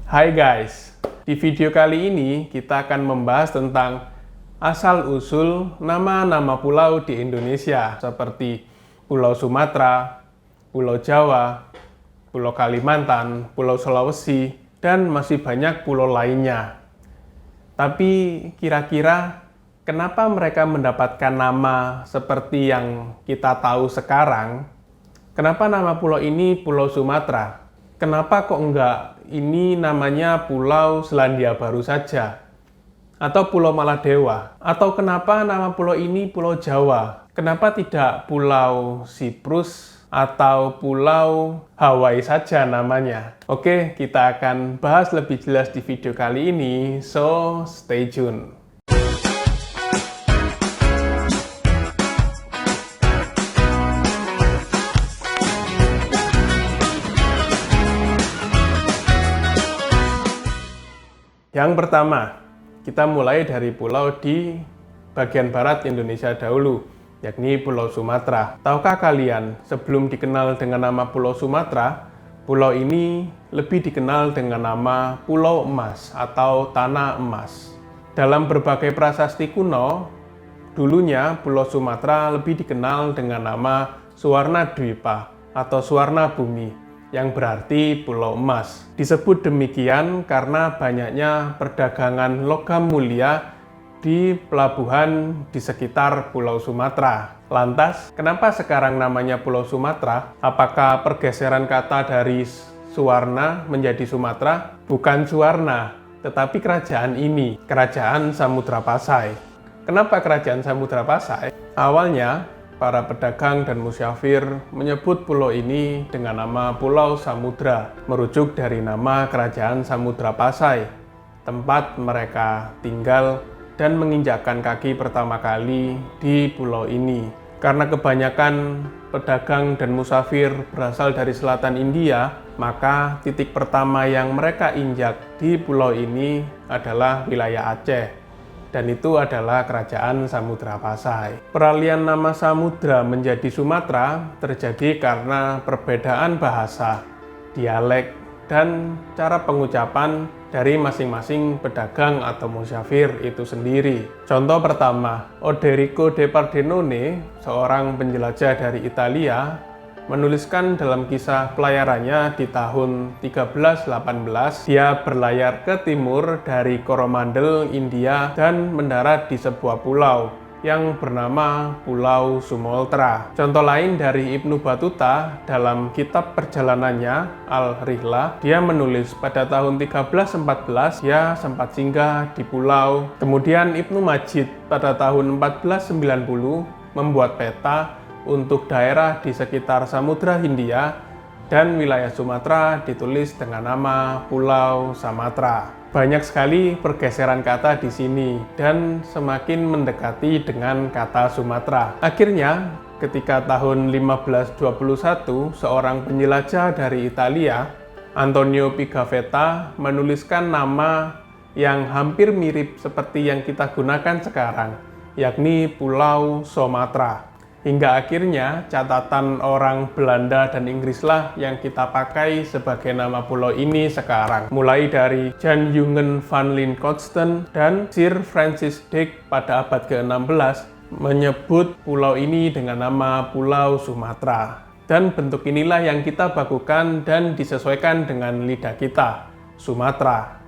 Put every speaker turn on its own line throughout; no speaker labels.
Hai guys, di video kali ini kita akan membahas tentang asal-usul nama-nama pulau di Indonesia seperti Pulau Sumatera, Pulau Jawa, Pulau Kalimantan, Pulau Sulawesi, dan masih banyak pulau lainnya. Tapi kira-kira kenapa mereka mendapatkan nama seperti yang kita tahu sekarang? Kenapa nama pulau ini Pulau Sumatera? Kenapa kok enggak ini namanya Pulau Selandia Baru saja? Atau Pulau Maladewa? Atau kenapa nama pulau ini Pulau Jawa? Kenapa tidak Pulau Siprus atau Pulau Hawaii saja namanya? Oke, kita akan bahas lebih jelas di video kali ini, so stay tune. Yang pertama, kita mulai dari pulau di bagian barat Indonesia dahulu, yakni Pulau Sumatera. Tahukah kalian, sebelum dikenal dengan nama Pulau Sumatera, pulau ini lebih dikenal dengan nama Pulau Emas atau Tanah Emas. Dalam berbagai prasasti kuno, dulunya Pulau Sumatera lebih dikenal dengan nama Suwarna Dwipa atau Suwarna Bumi, yang berarti Pulau Emas. Disebut demikian karena banyaknya perdagangan logam mulia di pelabuhan di sekitar Pulau Sumatera. Lantas, kenapa sekarang namanya Pulau Sumatera? Apakah pergeseran kata dari Suwarna menjadi Sumatera? Bukan Suwarna, tetapi kerajaan ini, Kerajaan Samudra Pasai. Kenapa Kerajaan Samudra Pasai? Awalnya, para pedagang dan musyafir menyebut pulau ini dengan nama Pulau Samudra, merujuk dari nama Kerajaan Samudra Pasai, tempat mereka tinggal dan menginjakkan kaki pertama kali di pulau ini. Karena kebanyakan pedagang dan musafir berasal dari selatan India, maka titik pertama yang mereka injak di pulau ini adalah wilayah Aceh. Dan itu adalah Kerajaan Samudra Pasai. Peralihan nama Samudra menjadi Sumatera terjadi karena perbedaan bahasa, dialek, dan cara pengucapan dari masing-masing pedagang atau musyafir itu sendiri. Contoh pertama, Oderico de Pardenone, seorang penjelajah dari Italia, menuliskan dalam kisah pelayarannya di tahun 1318, dia berlayar ke timur dari Coromandel, India, dan mendarat di sebuah pulau yang bernama Pulau Sumoltra. Contoh lain dari Ibnu Battuta dalam kitab perjalanannya Al-Rihlah, dia menulis pada tahun 1314 dia sempat singgah di pulau. Kemudian Ibnu Majid pada tahun 1490 membuat peta untuk daerah di sekitar Samudra Hindia dan wilayah Sumatera ditulis dengan nama Pulau Samatra. Banyak sekali pergeseran kata di sini dan semakin mendekati dengan kata Sumatera. Akhirnya, ketika tahun 1521, seorang penjelajah dari Italia, Antonio Pigafetta, menuliskan nama yang hampir mirip seperti yang kita gunakan sekarang, yakni Pulau Sumatra. Hingga akhirnya catatan orang Belanda dan Inggrislah yang kita pakai sebagai nama pulau ini sekarang. Mulai dari Jan Jungen van Lincoesten dan Sir Francis Drake pada abad ke-16 menyebut pulau ini dengan nama Pulau Sumatera. Dan bentuk inilah yang kita bakukan dan disesuaikan dengan lidah kita, Sumatera.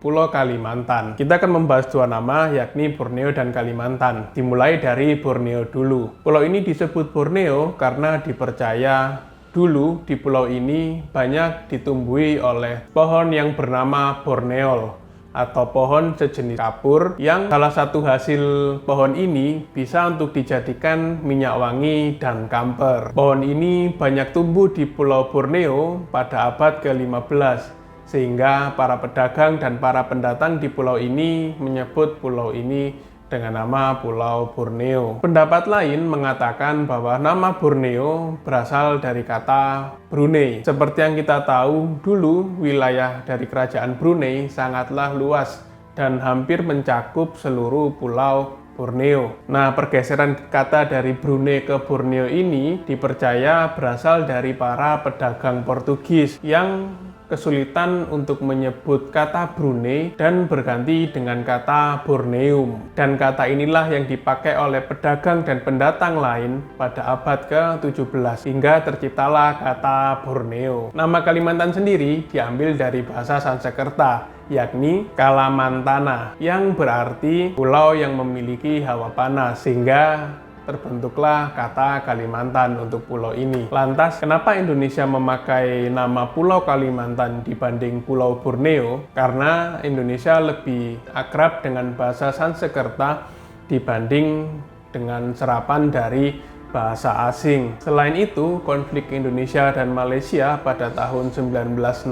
Pulau Kalimantan. Kita akan membahas dua nama, yakni Borneo dan Kalimantan. Dimulai dari Borneo dulu. Pulau ini disebut Borneo karena dipercaya dulu di pulau ini banyak ditumbuhi oleh pohon yang bernama Borneol atau pohon sejenis kapur, yang salah satu hasil pohon ini bisa untuk dijadikan minyak wangi dan kamper. Pohon ini banyak tumbuh di Pulau Borneo pada abad ke-15. Sehingga para pedagang dan para pendatang di pulau ini menyebut pulau ini dengan nama Pulau Borneo. Pendapat lain mengatakan bahwa nama Borneo berasal dari kata Brunei. Seperti yang kita tahu, dulu wilayah dari kerajaan Brunei sangatlah luas dan hampir mencakup seluruh pulau Borneo. Nah, pergeseran kata dari Brunei ke Borneo ini dipercaya berasal dari para pedagang Portugis yang kesulitan untuk menyebut kata Brunei dan berganti dengan kata Borneum. Dan kata inilah yang dipakai oleh pedagang dan pendatang lain pada abad ke-17 hingga terciptalah kata Borneo. Nama Kalimantan sendiri diambil dari bahasa Sanskerta, yakni Kalamantana, yang berarti pulau yang memiliki hawa panas, sehingga terbentuklah kata Kalimantan untuk pulau ini. Lantas, kenapa Indonesia memakai nama Pulau Kalimantan dibanding Pulau Borneo? Karena Indonesia lebih akrab dengan bahasa Sanskerta dibanding dengan serapan dari bahasa asing. Selain itu, konflik Indonesia dan Malaysia pada tahun 1960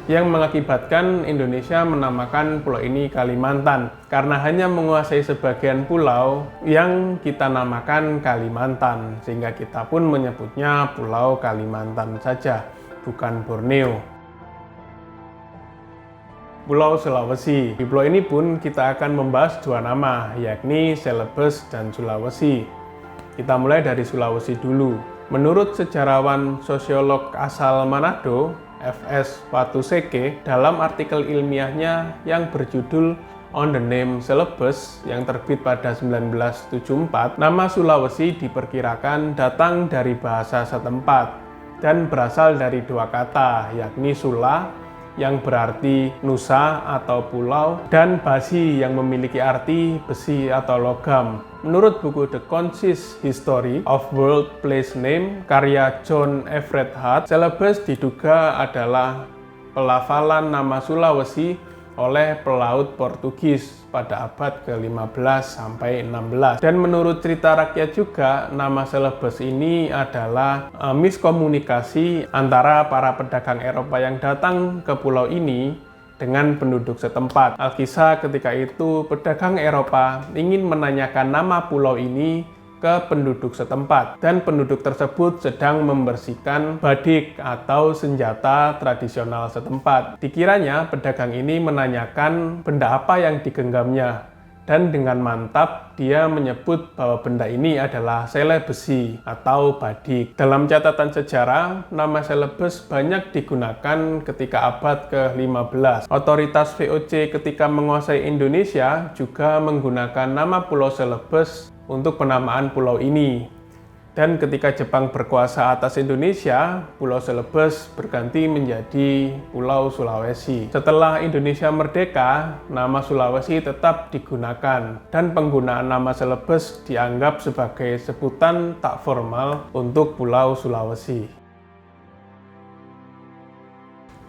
yang mengakibatkan Indonesia menamakan pulau ini Kalimantan karena hanya menguasai sebagian pulau yang kita namakan Kalimantan, sehingga kita pun menyebutnya Pulau Kalimantan saja, bukan Borneo. Pulau Sulawesi. Di pulau ini pun kita akan membahas dua nama, yakni Celebes dan Sulawesi. Kita mulai dari Sulawesi dulu. Menurut sejarawan sosiolog asal Manado, F.S. Watuseke, dalam artikel ilmiahnya yang berjudul On the Name Celebes yang terbit pada 1974, nama Sulawesi diperkirakan datang dari bahasa setempat dan berasal dari dua kata, yakni Sula yang berarti nusa atau pulau, dan basi yang memiliki arti besi atau logam. Menurut buku The Concise History of World Place Name karya John Everett Hart, Celebes diduga adalah pelafalan nama Sulawesi oleh pelaut Portugis pada abad ke-15 sampai 16. Dan menurut cerita rakyat juga, nama Celebes ini adalah miskomunikasi antara para pedagang Eropa yang datang ke pulau ini dengan penduduk setempat. Alkisah ketika itu pedagang Eropa ingin menanyakan nama pulau ini ke penduduk setempat, dan penduduk tersebut sedang membersihkan badik atau senjata tradisional setempat. Dikiranya pedagang ini menanyakan benda apa yang digenggamnya, dan dengan mantap dia menyebut bahwa benda ini adalah sele besi atau badik. Dalam catatan sejarah, nama Celebes banyak digunakan ketika abad ke-15. Otoritas VOC ketika menguasai Indonesia juga menggunakan nama Pulau Celebes untuk penamaan pulau ini. Dan ketika Jepang berkuasa atas Indonesia, Pulau Celebes berganti menjadi Pulau Sulawesi. Setelah Indonesia merdeka, nama Sulawesi tetap digunakan, dan penggunaan nama Celebes dianggap sebagai sebutan tak formal untuk Pulau Sulawesi.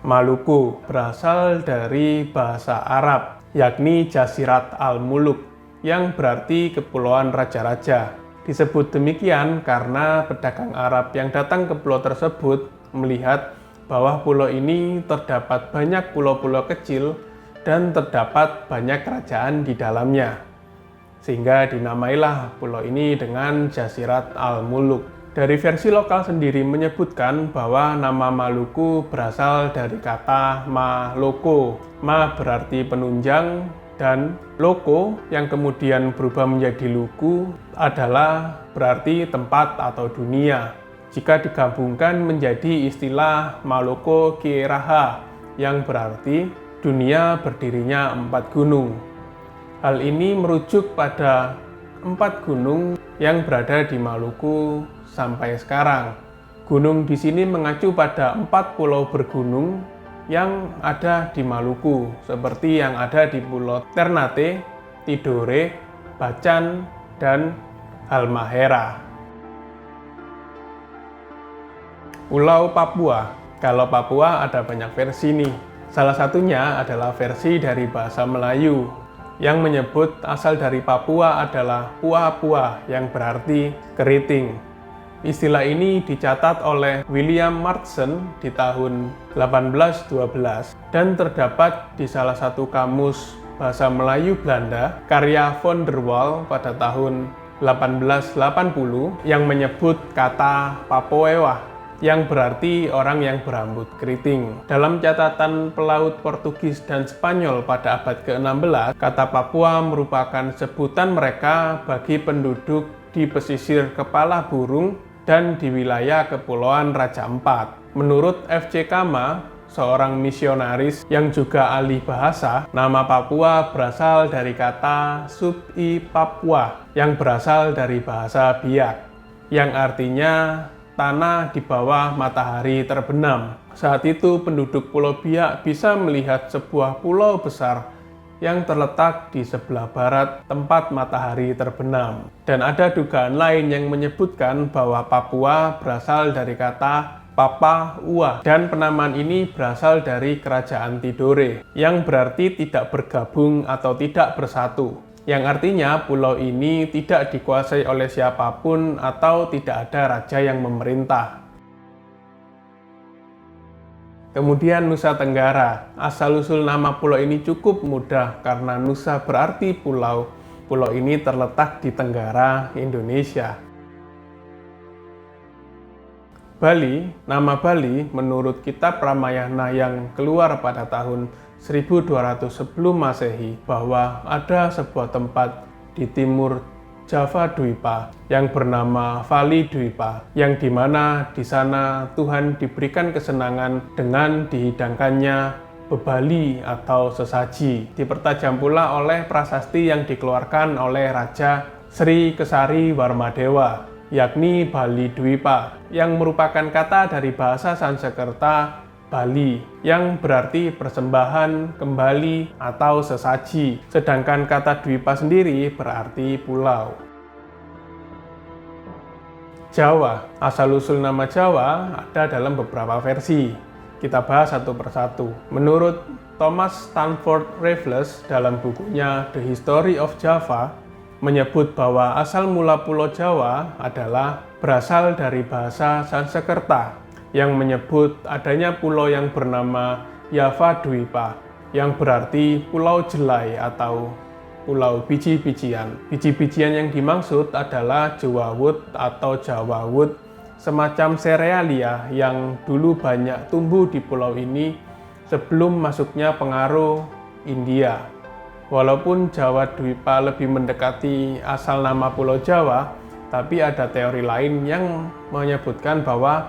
Maluku berasal dari bahasa Arab, yakni Jasirat al-Muluk, yang berarti Kepulauan Raja-Raja. Disebut demikian karena pedagang Arab yang datang ke pulau tersebut melihat bahwa pulau ini terdapat banyak pulau-pulau kecil dan terdapat banyak kerajaan di dalamnya, sehingga dinamailah pulau ini dengan Jasirat al-Muluk. Dari versi lokal sendiri menyebutkan bahwa nama Maluku berasal dari kata Ma-loko. Ma berarti penunjang, dan loko yang kemudian berubah menjadi luku adalah berarti tempat atau dunia. Jika digabungkan menjadi istilah Maloko Kieraha yang berarti dunia berdirinya 4 gunung. Hal ini merujuk pada 4 gunung yang berada di Maluku sampai sekarang. Gunung di sini mengacu pada 4 pulau bergunung yang ada di Maluku, seperti yang ada di Pulau Ternate, Tidore, Bacan, dan Halmahera. Pulau Papua. Kalau Papua ada banyak versi nih. Salah satunya adalah versi dari bahasa Melayu yang menyebut asal dari Papua adalah Pua-Pua yang berarti keriting. Istilah ini dicatat oleh William Martson di tahun 1812 dan terdapat di salah satu kamus bahasa Melayu Belanda karya von der Waal pada tahun 1880 yang menyebut kata Papoewah yang berarti orang yang berambut keriting. Dalam catatan pelaut Portugis dan Spanyol pada abad ke-16, kata Papua merupakan sebutan mereka bagi penduduk di pesisir Kepala Burung dan di wilayah Kepulauan Raja Ampat. Menurut F.C. Kama, seorang misionaris yang juga ahli bahasa, nama Papua berasal dari kata Sub-i Papua yang berasal dari bahasa Biak, yang artinya tanah di bawah matahari terbenam. Saat itu penduduk Pulau Biak bisa melihat sebuah pulau besar yang terletak di sebelah barat tempat matahari terbenam. Dan ada dugaan lain yang menyebutkan bahwa Papua berasal dari kata Papa Ua, dan penamaan ini berasal dari kerajaan Tidore, yang berarti tidak bergabung atau tidak bersatu, yang artinya pulau ini tidak dikuasai oleh siapapun atau tidak ada raja yang memerintah. Kemudian Nusa Tenggara. Asal-usul nama pulau ini cukup mudah karena Nusa berarti pulau. Pulau ini terletak di Tenggara, Indonesia. Bali, nama Bali menurut kitab Ramayana yang keluar pada tahun 1200 sebelum Masehi, bahwa ada sebuah tempat di timur Java Dwipa yang bernama Vali Dwipa, yang dimana di sana Tuhan diberikan kesenangan dengan dihidangkannya bebali atau sesaji. Dipertajam pula oleh prasasti yang dikeluarkan oleh Raja Sri Kesari Warmadewa, yakni Bali Dwipa, yang merupakan kata dari bahasa Sanskerta Bali, yang berarti persembahan, kembali, atau sesaji. Sedangkan kata Dwipa sendiri berarti pulau. Jawa. Asal-usul nama Jawa ada dalam beberapa versi. Kita bahas satu persatu. Menurut Thomas Stanford Raffles dalam bukunya The History of Java, menyebut bahwa asal mula Pulau Jawa adalah berasal dari bahasa Sanskerta yang menyebut adanya pulau yang bernama Java Dwipa, yang berarti pulau jelai atau pulau biji-bijian. Biji-bijian yang dimaksud adalah jewawut atau jawawut, semacam serealia yang dulu banyak tumbuh di pulau ini sebelum masuknya pengaruh India. Walaupun Jawa Dwipa lebih mendekati asal nama Pulau Jawa, tapi ada teori lain yang menyebutkan bahwa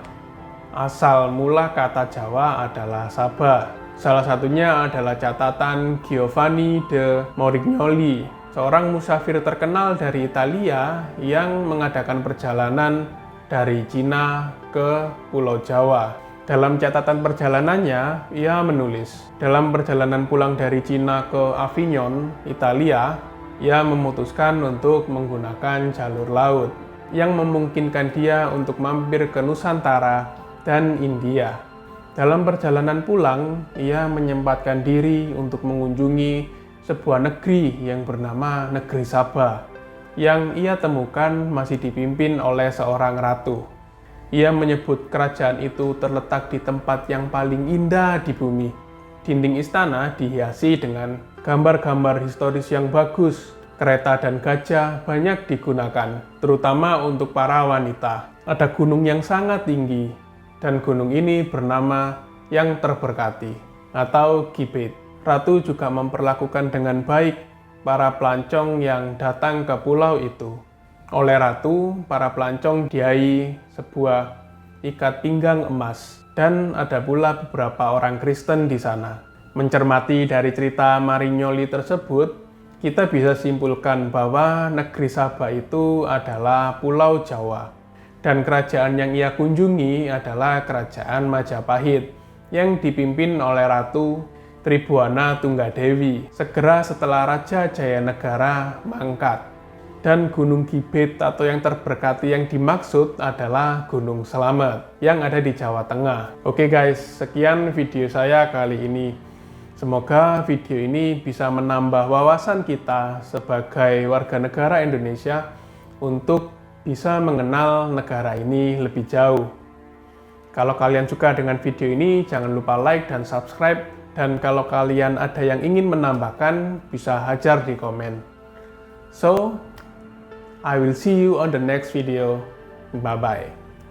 asal mula kata Jawa adalah Sabah. Salah satunya adalah catatan Giovanni de Morignoli, seorang musafir terkenal dari Italia yang mengadakan perjalanan dari Cina ke Pulau Jawa. Dalam catatan perjalanannya, ia menulis, dalam perjalanan pulang dari Cina ke Avignon, Italia, ia memutuskan untuk menggunakan jalur laut yang memungkinkan dia untuk mampir ke Nusantara dan India. Dalam perjalanan pulang, ia menyempatkan diri untuk mengunjungi sebuah negeri yang bernama Negeri Sabah, yang ia temukan masih dipimpin oleh seorang ratu. Ia menyebut kerajaan itu terletak di tempat yang paling indah di bumi. Dinding istana dihiasi dengan gambar-gambar historis yang bagus. Kereta dan gajah banyak digunakan, terutama untuk para wanita. Ada gunung yang sangat tinggi, dan gunung ini bernama Yang Terberkati atau Gibet. Ratu juga memperlakukan dengan baik para pelancong yang datang ke pulau itu. Oleh ratu, para pelancong dihai sebuah ikat pinggang emas, dan ada pula beberapa orang Kristen di sana. Mencermati dari cerita Marignoli tersebut, kita bisa simpulkan bahwa negeri Sabah itu adalah Pulau Jawa, dan kerajaan yang ia kunjungi adalah Kerajaan Majapahit yang dipimpin oleh Ratu Tribuana Tunggadewi segera setelah Raja Jayanegara mangkat. Dan Gunung Gibet atau Yang Terberkati yang dimaksud adalah Gunung Selamet yang ada di Jawa Tengah. Oke guys, sekian video saya kali ini. Semoga video ini bisa menambah wawasan kita sebagai warga negara Indonesia untuk bisa mengenal negara ini lebih jauh. Kalau kalian suka dengan video ini, jangan lupa like dan subscribe. Dan kalau kalian ada yang ingin menambahkan, bisa hajar di komen. So, I will see you on the next video. Bye-bye.